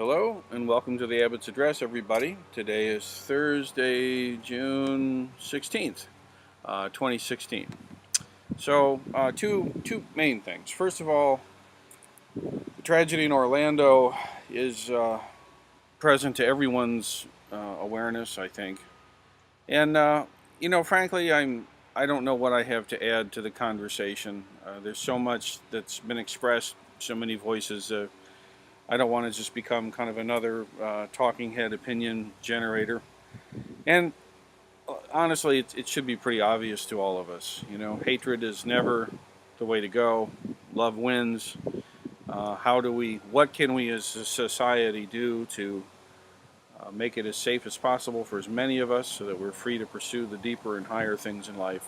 Hello and welcome to the Abbots Address, everybody. Today is Thursday, June 16th, 2016. So, two main things. First of all, the tragedy in Orlando is present to everyone's awareness, I think. And frankly, I don't know what I have to add to the conversation. There's so much that's been expressed, so many voices. I don't want to just become kind of another talking head opinion generator. And honestly, it should be pretty obvious to all of us. Hatred is never the way to go. Love wins. What can we as a society do to make it as safe as possible for as many of us so that we're free to pursue the deeper and higher things in life?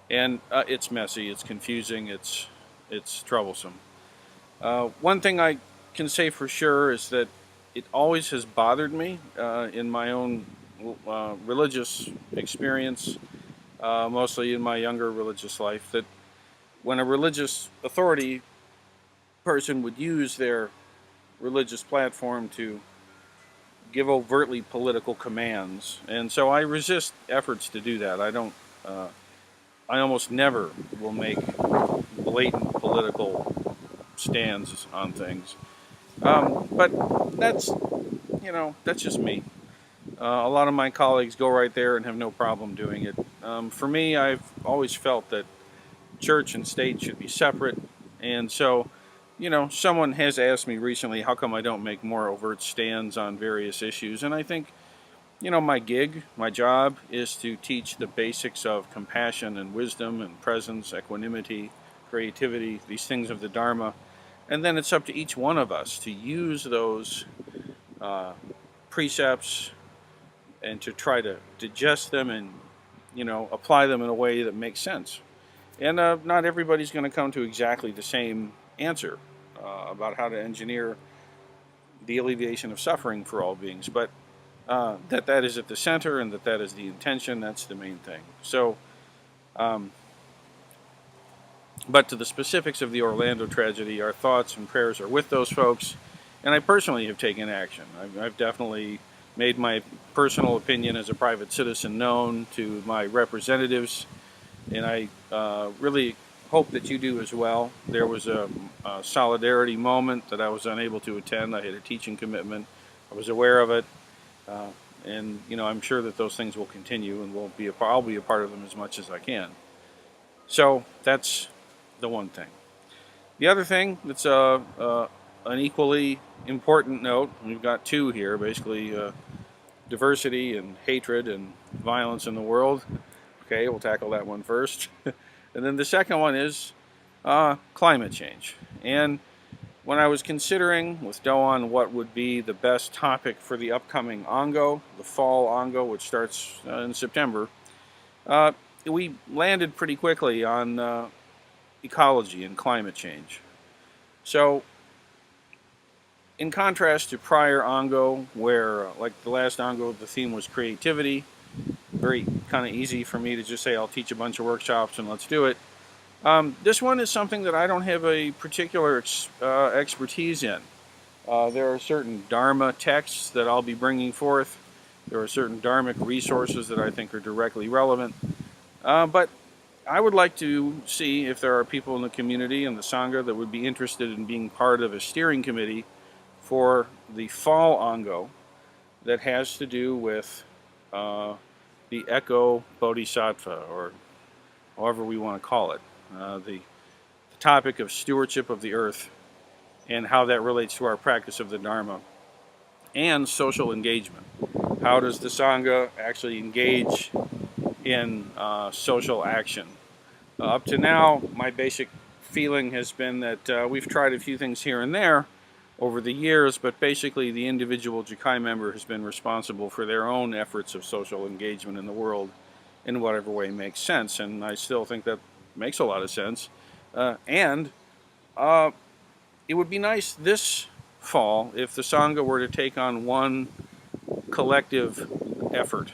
And it's messy, it's confusing, it's troublesome. One thing I can say for sure is that it always has bothered me in my own religious experience, mostly in my younger religious life, that when a religious authority person would use their religious platform to give overtly political commands. And so I resist efforts to do that. I almost never will make blatant political stands on things. But that's just me. A lot of my colleagues go right there and have no problem doing it. For me, I've always felt that church and state should be separate. And so, someone has asked me recently, how come I don't make more overt stands on various issues? And I think, my job is to teach the basics of compassion and wisdom and presence, equanimity, creativity, these things of the Dharma. And then it's up to each one of us to use those precepts and to try to digest them and, apply them in a way that makes sense. And not everybody's going to come to exactly the same answer about how to engineer the alleviation of suffering for all beings, but that is at the center and that is the intention. That's the main thing. So, but to the specifics of the Orlando tragedy, our thoughts and prayers are with those folks. And I personally have taken action. I've definitely made my personal opinion as a private citizen known to my representatives, and I really hope that you do as well. There was a solidarity moment that I was unable to attend. I had a teaching commitment. I was aware of it, and I'm sure that those things will continue, and I'll be a part of them as much as I can. So that's the one thing. The other thing that's an equally important note, we've got two here, basically diversity and hatred and violence in the world. Okay, we'll tackle that one first. And then the second one is climate change. And when I was considering with Doan what would be the best topic for the upcoming Ango, the fall Ango, which starts in September, we landed pretty quickly on ecology and climate change. So, in contrast to prior Ango, where like the last Ango, the theme was creativity, very kind of easy for me to just say I'll teach a bunch of workshops and let's do it. This one is something that I don't have a particular expertise in. There are certain Dharma texts that I'll be bringing forth. There are certain Dharmic resources that I think are directly relevant. But I would like to see if there are people in the community and the Sangha that would be interested in being part of a steering committee for the fall Ango that has to do with the Eco Bodhisattva, or however we want to call it, the topic of stewardship of the earth and how that relates to our practice of the Dharma, and social engagement. How does the Sangha actually engage in social action? Up to now, my basic feeling has been that we've tried a few things here and there over the years, but basically the individual Jukai member has been responsible for their own efforts of social engagement in the world in whatever way makes sense, and I still think that makes a lot of sense. And it would be nice this fall if the Sangha were to take on one collective effort.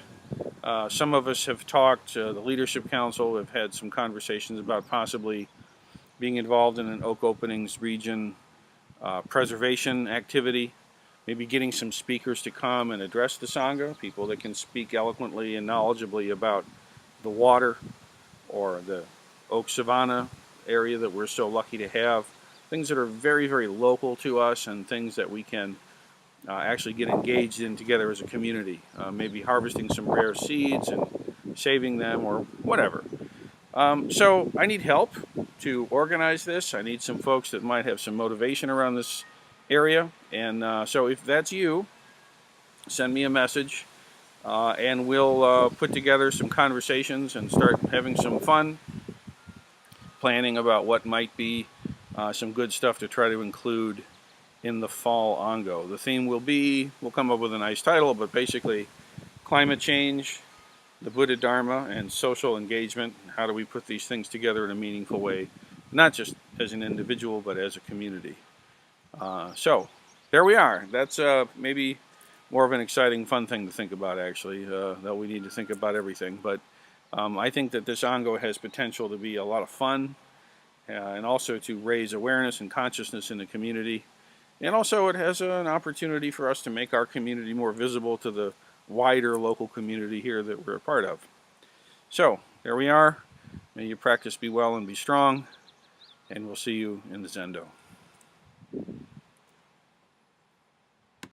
Some of us have talked, the Leadership Council have had some conversations about possibly being involved in an Oak Openings region preservation activity, maybe getting some speakers to come and address the Sangha, people that can speak eloquently and knowledgeably about the water or the oak savanna area that we're so lucky to have. Things that are very, very local to us and things that we can actually get engaged in together as a community. Maybe harvesting some rare seeds and saving them or whatever. So I need help to organize this. I need some folks that might have some motivation around this area. And so if that's you, send me a message and we'll put together some conversations and start having some fun planning about what might be some good stuff to try to include in the fall Ango. The theme will be, we'll come up with a nice title, but basically climate change, the Buddha Dharma, and social engagement. How do we put these things together in a meaningful way, not just as an individual, but as a community. So there we are. That's maybe more of an exciting, fun thing to think about, actually, that we need to think about everything. But I think that this Ango has potential to be a lot of fun and also to raise awareness and consciousness in the community. And also it has an opportunity for us to make our community more visible to the wider local community here that we're a part of. So there we are. May your practice be well and be strong, and we'll see you in the Zendo.